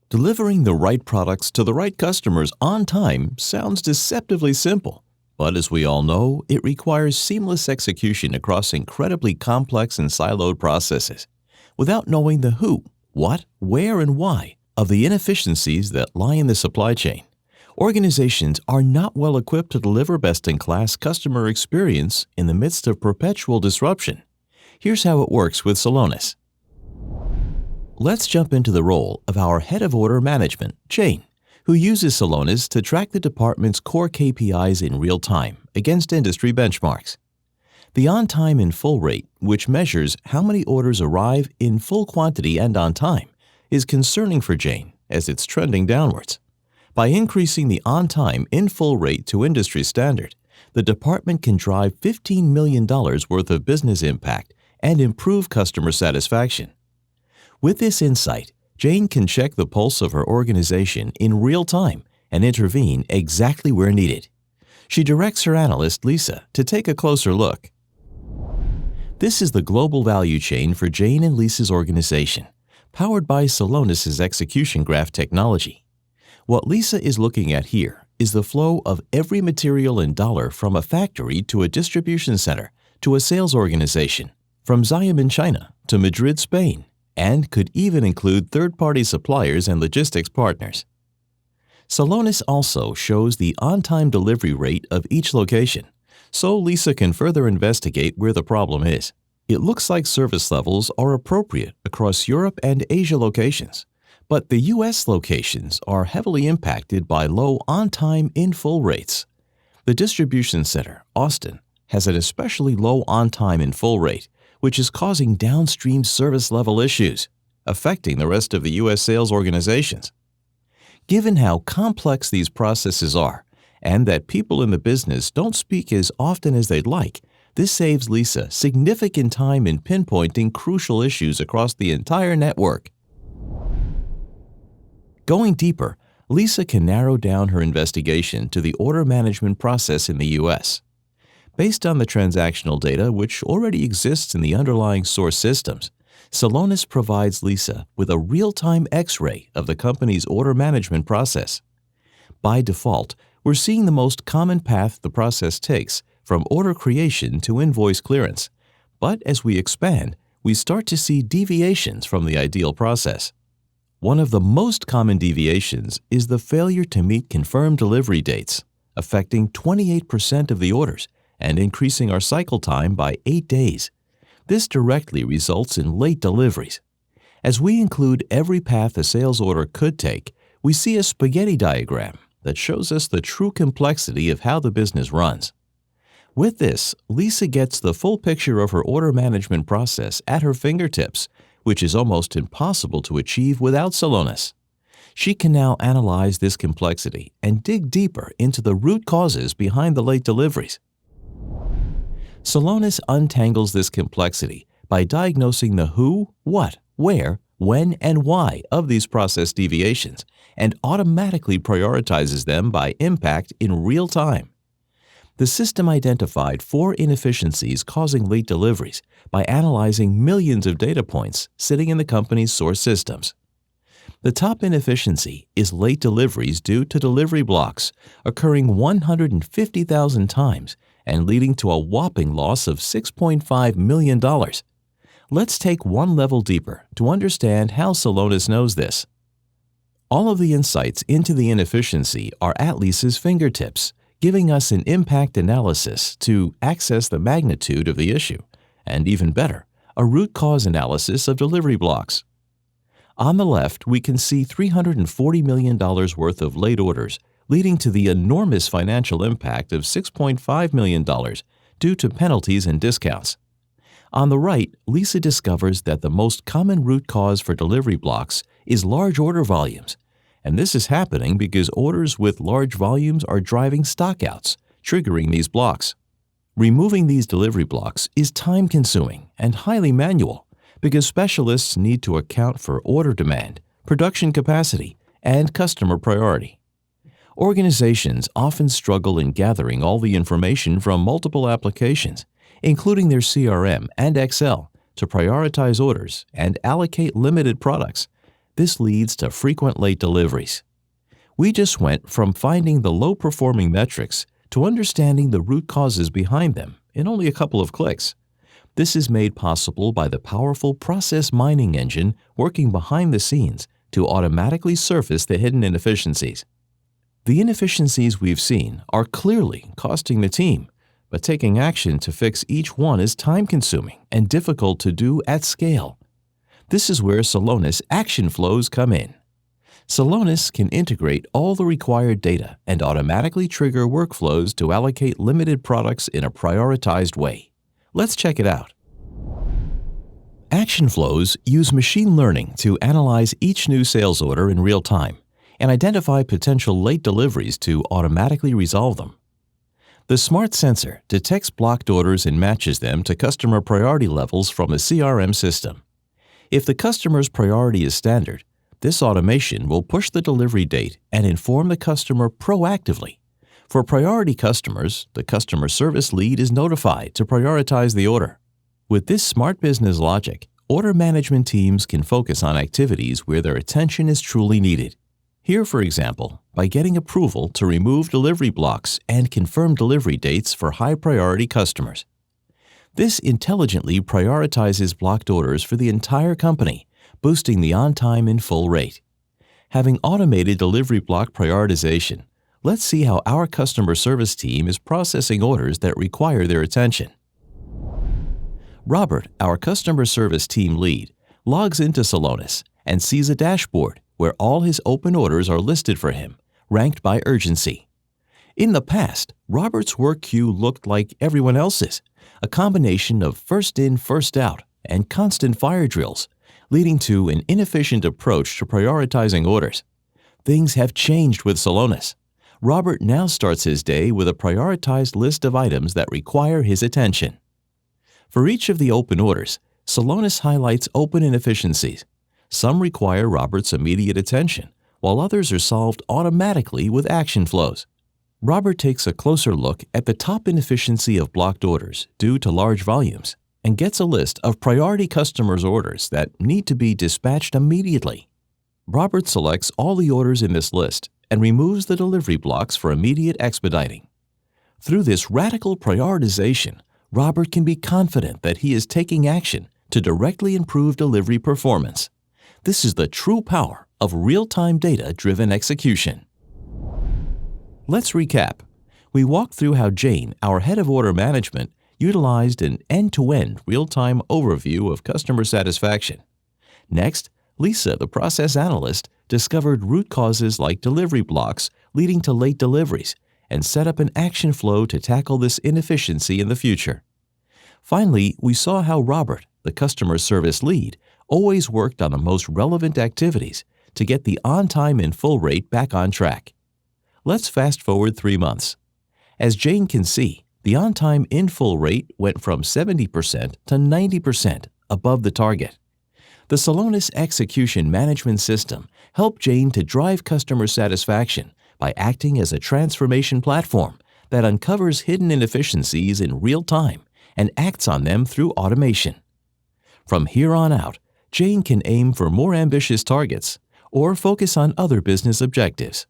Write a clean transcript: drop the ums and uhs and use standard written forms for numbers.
Delivering the right products to the right customers on time sounds deceptively simple, but as we all know, it requires seamless execution across incredibly complex and siloed processes. Without knowing the who, what, where, and why of the inefficiencies that lie in the supply chain, organizations are not well equipped to deliver best-in-class customer experience in the midst of perpetual disruption. Here's how it works with Celonis. Let's jump into the role of our head of order management, Jane, who uses Celonis to track the department's core KPIs in real time against industry benchmarks. The on-time in full rate, which measures how many orders arrive in full quantity and on time, is concerning for Jane as it's trending downwards. By increasing the on-time in full rate to industry standard, the department can drive $15 million worth of business impact and improve customer satisfaction. With this insight, Jane can check the pulse of her organization in real time and intervene exactly where needed. She directs her analyst, Lisa, to take a closer look. This is the global value chain for Jane and Lisa's organization, powered by Celonis' execution graph technology. What Lisa is looking at here is the flow of every material and dollar from a factory to a distribution center to a sales organization, from Xiamen, China to Madrid, Spain, and could even include third-party suppliers and logistics partners. Celonis also shows the on-time delivery rate of each location, so Lisa can further investigate where the problem is. It looks like service levels are appropriate across Europe and Asia locations, but the U.S. locations are heavily impacted by low on-time in-full rates. The distribution center, Austin, has an especially low on-time in-full rate, which is causing downstream service level issues, affecting the rest of the U.S. sales organizations. Given how complex these processes are, and that people in the business don't speak as often as they'd like, this saves Lisa significant time in pinpointing crucial issues across the entire network. Going deeper, Lisa can narrow down her investigation to the order management process in the U.S. Based on the transactional data which already exists in the underlying source systems, Celonis provides Lisa with a real-time X-ray of the company's order management process. By default, we're seeing the most common path the process takes from order creation to invoice clearance, but as we expand, we start to see deviations from the ideal process. One of the most common deviations is the failure to meet confirmed delivery dates, affecting 28% of the orders and increasing our cycle time by 8 days. This directly results in late deliveries. As we include every path a sales order could take, we see a spaghetti diagram that shows us the true complexity of how the business runs. With this, Lisa gets the full picture of her order management process at her fingertips, which is almost impossible to achieve without Celonis. She can now analyze this complexity and dig deeper into the root causes behind the late deliveries. Celonis untangles this complexity by diagnosing the who, what, where, when, and why of these process deviations and automatically prioritizes them by impact in real time. The system identified 4 inefficiencies causing late deliveries by analyzing millions of data points sitting in the company's source systems. The top inefficiency is late deliveries due to delivery blocks, occurring 150,000 times and leading to a whopping loss of $6.5 million. Let's take one level deeper to understand how Celonis knows this. All of the insights into the inefficiency are at Lisa's fingertips, giving us an impact analysis to access the magnitude of the issue, and even better, a root cause analysis of delivery blocks. On the left, we can see $340 million worth of late orders, leading to the enormous financial impact of $6.5 million due to penalties and discounts. On the right, Lisa discovers that the most common root cause for delivery blocks is large order volumes, and this is happening because orders with large volumes are driving stockouts, triggering these blocks. Removing these delivery blocks is time-consuming and highly manual because specialists need to account for order demand, production capacity, and customer priority. Organizations often struggle in gathering all the information from multiple applications, including their CRM and Excel, to prioritize orders and allocate limited products. This leads to frequent late deliveries. We just went from finding the low-performing metrics to understanding the root causes behind them in only a couple of clicks. This is made possible by the powerful process mining engine working behind the scenes to automatically surface the hidden inefficiencies. The inefficiencies we've seen are clearly costing the team, but taking action to fix each one is time-consuming and difficult to do at scale. This is where Celonis action flows come in. Celonis can integrate all the required data and automatically trigger workflows to allocate limited products in a prioritized way. Let's check it out. Action flows use machine learning to analyze each new sales order in real time and identify potential late deliveries to automatically resolve them. The smart sensor detects blocked orders and matches them to customer priority levels from a CRM system. If the customer's priority is standard, this automation will push the delivery date and inform the customer proactively. For priority customers, the customer service lead is notified to prioritize the order. With this smart business logic, order management teams can focus on activities where their attention is truly needed. Here, for example, by getting approval to remove delivery blocks and confirm delivery dates for high-priority customers. This intelligently prioritizes blocked orders for the entire company, boosting the on-time in full rate. Having automated delivery block prioritization, let's see how our customer service team is processing orders that require their attention. Robert, our customer service team lead, logs into Celonis and sees a dashboard where all his open orders are listed for him, ranked by urgency. In the past, Robert's work queue looked like everyone else's, a combination of first in, first out, and constant fire drills, leading to an inefficient approach to prioritizing orders. Things have changed with Celonis. Robert now starts his day with a prioritized list of items that require his attention. For each of the open orders, Celonis highlights open inefficiencies. Some require Robert's immediate attention, while others are solved automatically with action flows. Robert takes a closer look at the top inefficiency of blocked orders due to large volumes and gets a list of priority customers' orders that need to be dispatched immediately. Robert selects all the orders in this list and removes the delivery blocks for immediate expediting. Through this radical prioritization, Robert can be confident that he is taking action to directly improve delivery performance. This is the true power of real-time data-driven execution. Let's recap. We walked through how Jane, our head of order management, utilized an end-to-end real-time overview of customer satisfaction. Next, Lisa, the process analyst, discovered root causes like delivery blocks leading to late deliveries and set up an action flow to tackle this inefficiency in the future. Finally, we saw how Robert, the customer service lead, always worked on the most relevant activities to get the on-time in full rate back on track. Let's fast forward 3 months. As Jane can see, the on-time in full rate went from 70% to 90% above the target. The Celonis execution management system helped Jane to drive customer satisfaction by acting as a transformation platform that uncovers hidden inefficiencies in real time and acts on them through automation. From here on out, Jane can aim for more ambitious targets or focus on other business objectives.